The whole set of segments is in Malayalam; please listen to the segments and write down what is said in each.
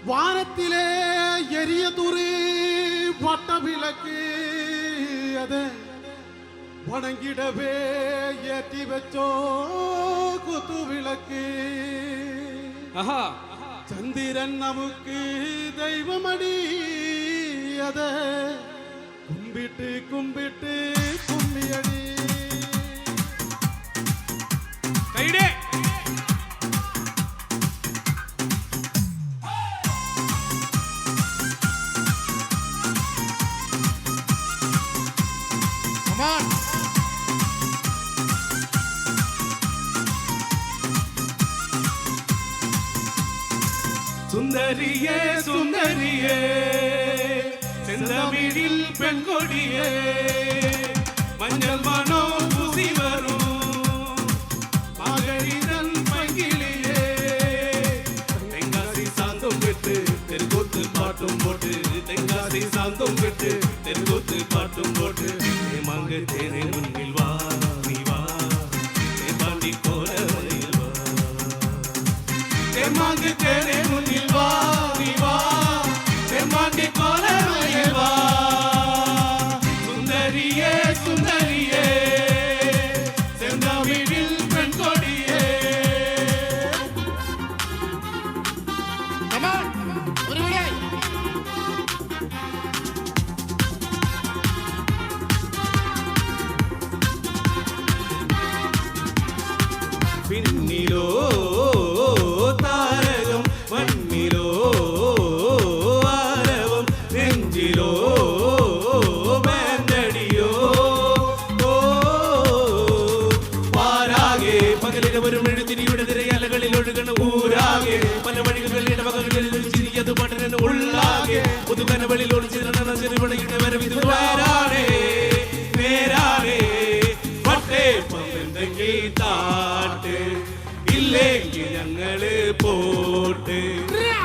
വാനത്തിലെ എരിയ തുറി വട്ടവിളക്ക് അത് വണങ്ങിടവേ ഏറ്റി വെച്ചോ കുത്തുവിളക്ക്. ചന്ദ്രൻ നമുക്ക് ദൈവമടി അത് കുമ്പിട്ട് കുമ്പിട്ട് കുമ്മിയടി. സുന്ദരിയേ സുന്ദരിയേ ചെന്തമിഴിൽ പെൺകൊടിയേ മഞ്ഞൾ മണോ പൂസി വരും മകരിതൻ പങ്കിളിയേ തെങ്കാസി സാന്തം കെട്ട് തെരുകൊത്ത് പാട്ടും പോട്ട് തെങ്കാസി സാന്തം കെട്ട് തെരുകൊത്ത് പാട്ടും പോട്ട് മങ്ക തേനെ മുന്നിൽ വാ നീ വാ പാണ്ടി കോരമയിൽ വാ മങ്ക തേനെ മുന്നിൽ വാ നീ വാ പാണ്ടി കോരമയിൽ വാ. സുന്ദരിയേ സുന്ദരിയേ ചെന്തമിഴിൽ പെൺകൊടിയേ. പിന്നിലോ താരകം മണ്ണിലോ ആരവം നെഞ്ചിലോ വേണ്ടടിയോ പാരാകെ പകലിന് വരും എഴുതിരിയുടെ തിരയലകളിൽ ഒഴുകണ ഊരാകെ പല വഴികളിൽ ഇടവകളിൽ ചിരിയത് പടരന് ഉള്ളാകെ പുതുകനവളിൽ ഒളിച്ചിരണ ചെറുപടയുടെ വരവിത് നേരാണേ നേരാണേ പട്ടേ പന്തെങ്കിൽ താട്ട് ഇല്ലെങ്കിൽ ഞങ്ങള് പോട്ട്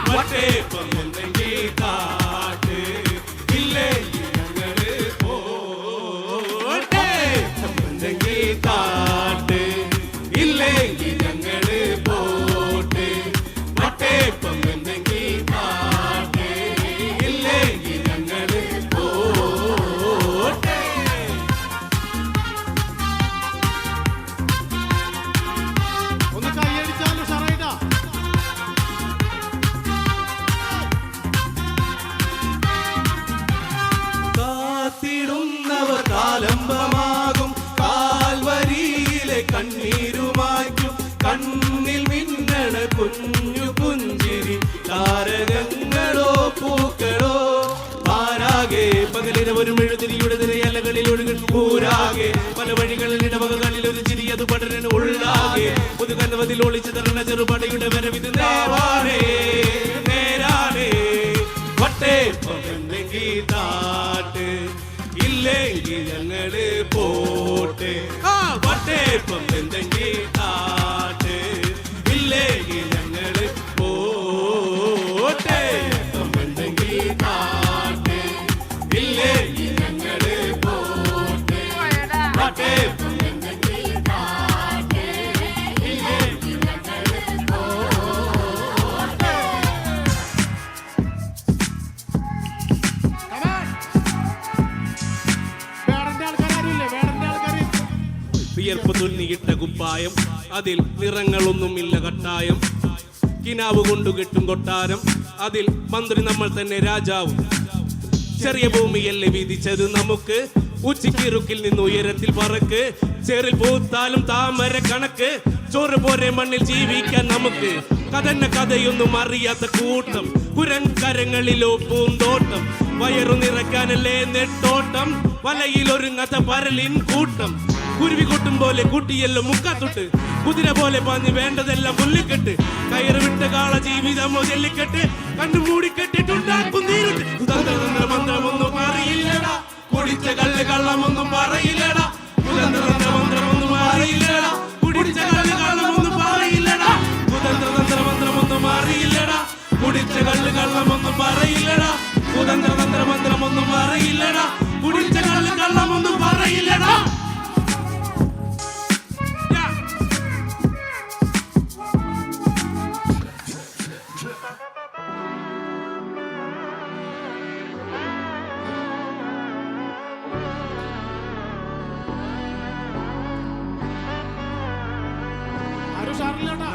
പട്ടേ പന്തെങ്കിൽ താട്ട് ഇല്ലെങ്കിൽ ഞങ്ങള് പോട്ടെ പന്തെങ്കിൽ താട്ട് ഇല്ലെങ്കിൽ ഞങ്ങള് പോട്ട് പട്ടേ പന്തെങ്കിൽ താട്ട് ഇല്ലെങ്കിൽ ഞങ്ങള് പോട്ടെ. ഒന്ന് കൈയടിച്ചാലും ഷറൈഡാ. കാത്തിടുന്നവർ കാലംബമാകും കാൽവരിയിലെ കണ്ണീരുമായ്ക്കും കണ്ണിൽ മിന്നണ കുഞ്ഞു പുഞ്ചിരി താരകങ്ങളോ പൂക്കളോ പാരാകെ പകലിന് ഒരു മെഴുതിരിയുടെ തിരയലകളിൽ ഒഴുകും ഊരാകെ പല വഴികളിൽ ഇടവകളിൽ ഒരു ചിരിയത് പടരന് ഉള്ളാകെ പുതുകനവതിൽ ഒളിച്ചു തരണ ചെറുപടയുടെ വരവിത് നേരാണേ നേരാണേ പട്ടേ പന്തെങ്കിൽ താട്ട് ഇല്ലെങ്കിൽ ഞങ്ങള് പോട്ടെ പട്ടേ പന്തെങ്കിൽ താട്ട് ഇല്ലെങ്കിൽ ഞങ്ങള് പോട്ടെ പന്തെങ്കിൽ താട്ട് ഇല്ലെങ്കിൽ ഞങ്ങള് പോട്ടെ പട്ടേ പന്തെങ്കിൽ താട്ട് ഇല്ലെങ്കിൽ ഞങ്ങള് പോട്ടെ. വേടന്റെ ആൾക്കാരില്ലേ? വേടന്റെ ആൾക്കാര് വിയർപ്പ് തുന്നിയിട്ട കുപ്പായം അതിൽ നിറങ്ങളൊന്നുമില്ല കട്ടായം കിനാവ് കൊണ്ടു കെട്ടും കൊട്ടാരം അതിൽ മന്ത്രി നമ്മൾ തന്നെ രാജാവും ചെറിയ ഭൂമിയല്ലേ വീതിച്ചത് നമുക്ക് ഉച്ചക്കിറുക്കിൽ നിന്ന് ഉയരത്തിൽ പറക്ക് ചെറിൽ പൂത്താലും താമര കണക്ക് ചോറ് പോരെ മണ്ണിൽ ജീവിക്കാൻ നമുക്ക് കഥന്ന കഥയൊന്നും അറിയാത്ത കൂട്ടം കുരങ്കരങ്ങളിലോ പൂന്തോട്ടം വയറു നിറയ്ക്കാനല്ലേ നെട്ടോട്ടം വലയിൽ ഒരുങ്ങാത്ത പരലിൻ കൂട്ടം കുരുവി കൂട്ടും പോലെ കൂട്ടിയല്ലോ മുക്കാത്തൊട്ട് കുതിര പോലെ പാഞ്ഞ് വേണ്ടതെല്ലാം പുല്ലിക്കെട്ട് കയറ് വിട്ട കാള ജീവിതമോ ജല്ലിക്കെട്ട് കണ്ണു മൂടിക്കെട്ടിട്ടുണ്ടാക്കും നീരുട്ട് കുതന്ത്ര മന്ത്രമൊന്നും അറിയില്ലടാ കുടിച്ച കല്ല് കള്ളമൊന്നും പറയില്ലടാ കുതന്ത്ര മന്ത്രമൊന്നും അറിയില്ലടാ കുടിച്ച കല്ല് കള്ളമൊന്നും പറയില്ലടാ കുതന്ത്ര മന്ത്രമൊന്നും അറിയില്ലടാ കുടിച്ച കല്ല് കള്ളമൊന്നും പറയില്ലടാ കുതന്ത്ര മന്ത്രമൊന്നും അറിയില്ലടാ കുടിച്ച കല്ല് കള്ളമൊന്നും പറയില്ലടാ.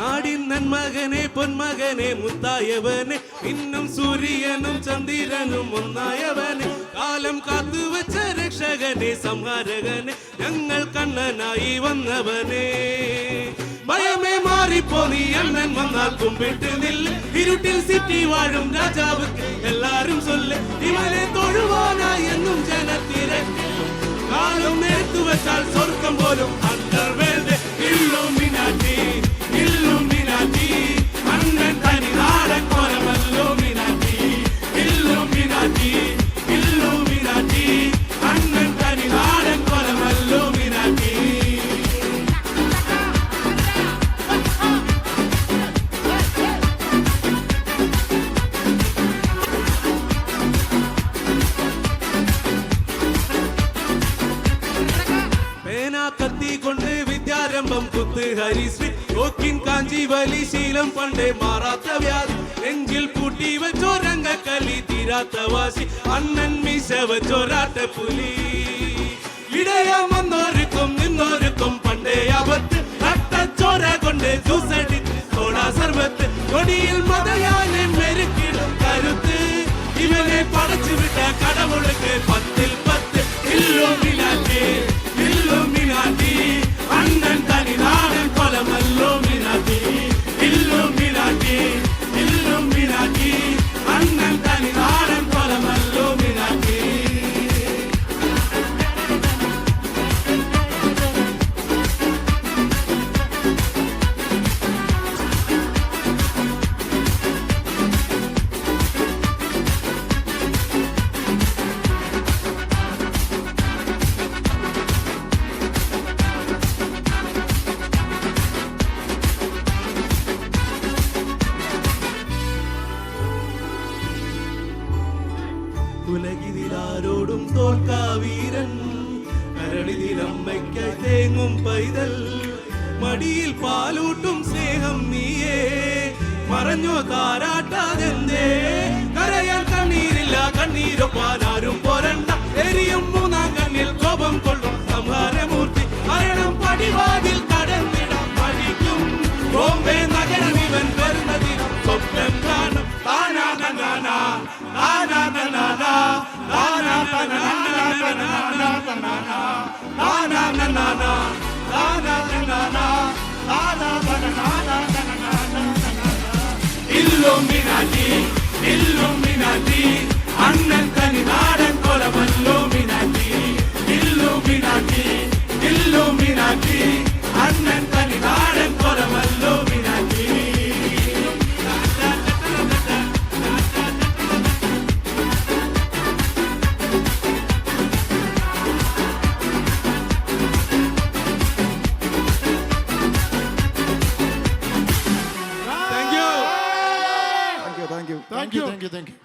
നാടിൻ നന്മകനെ പൊന്മകനെ മുത്തായവനെ ഇന്നും സൂര്യനും ചന്ദ്രനും ഒന്നായവനെ കാലം കാത്തുവച്ച രക്ഷകനെ സംഹാരകനെ ഞങ്ങൾ കണ്ണനായി വന്നവനെ ഭയമേ മാറിപ്പോ നീ അണ്ണൻ വന്നാൽ കുമ്പിട്ട് നില്ല് ഇരുട്ടിൽ സിറ്റി വാഴും രാജാവ് എല്ലാരും ചൊല്ല് ഇവനെ തൊഴുവാനായി എന്നും ജനത്തിരക്കിലും കാലം നേർത്തു വെച്ചാൽ സ്വർഗം പോലും അണ്ടർവേൾഡ് ഇല്ലുമിനാറ്റി ഇല്ലുമിനാറ്റി അണ്ണൻ തനി നാടൻ കോലമല്ലുമിനാറ്റി ഇല്ലുമിനാറ്റി ഇല്ലുമിനാറ്റി അണ്ണൻ തനി നാടൻ കോലമല്ലുമിനാറ്റി കത്തിക്കൊണ്ട് വിദ്യാരംഭം കുത്ത് ഹരിശ്രീ ഓക്കിൻ കാഞ്ചി വലി ശീലം പണ്ടേ മാറാത്ത വ്യാധി നെഞ്ചിൽ പൂട്ടി വെച്ചോരംഗക്കലി തീരാത്ത വാശി അണ്ണൻ മീശ വെച്ചോരാട്ട പുലി ഇടയാൻ വന്നോർക്കും നിന്നോർക്കും പണ്ടേ ആപത്ത് നട്ടച്ചോര കൊണ്ട് ജ്യൂസടിച്ച് സോഡാ സർവത്ത് കൊടിയിൽ മതയാനെ മെരുക്കിടും കരുത്ത് ഇവനെ പടച്ചു വിട്ട കടവുളുക്ക് 10-10 ഇല്ലുമിനാറ്റി ഇല്ലുമിനാറ്റി അണ്ണൻ തനി നാടൻ കൊലമല്ലുമിനാറ്റി ഇല്ലുമിനാറ്റി ഇല്ലുമിനാറ്റി അണ്ണൻ തനി നാടൻ കൊലമല്ലുമിനാറ്റി ഉലകിതിലാരോടും തോൽക്കാവീരൻ കരളിതിലമ്മയ്ക്കായി തേങ്ങും പൈതൽ മടിയിൽ പാലൂട്ടും സ്നേഹം നീയേ മറഞ്ഞോ താരാട്ടാതെന്തേ കരയാൻ കണ്ണീരില്ല കണ്ണീരൊപ്പാനാരും പോരണ്ട എരിയും മൂന്നാം കണ്ണിൽ കോപം കൊള്ളും സംഹാരമൂർത്തി മരണം പടിവാതിൽ കടന്നിടാൻ പഠിക്കും ബോംബെ നഗരം ഇവൻ വരുന്നതിനും സ്വപ്നം കാണും താനാ ഇല്ലുമിനാറ്റി ഇല്ലുമിനാറ്റി അണ്ണൻ തനി നാടൻ കൊലമല്ലുമിനാറ്റി ഇല്ലുമിനാറ്റി ഇല്ലുമിനാറ്റി അണ്ണൻ തനി നാടൻ കൊലമല്ലുമിനാറ്റി Thank you.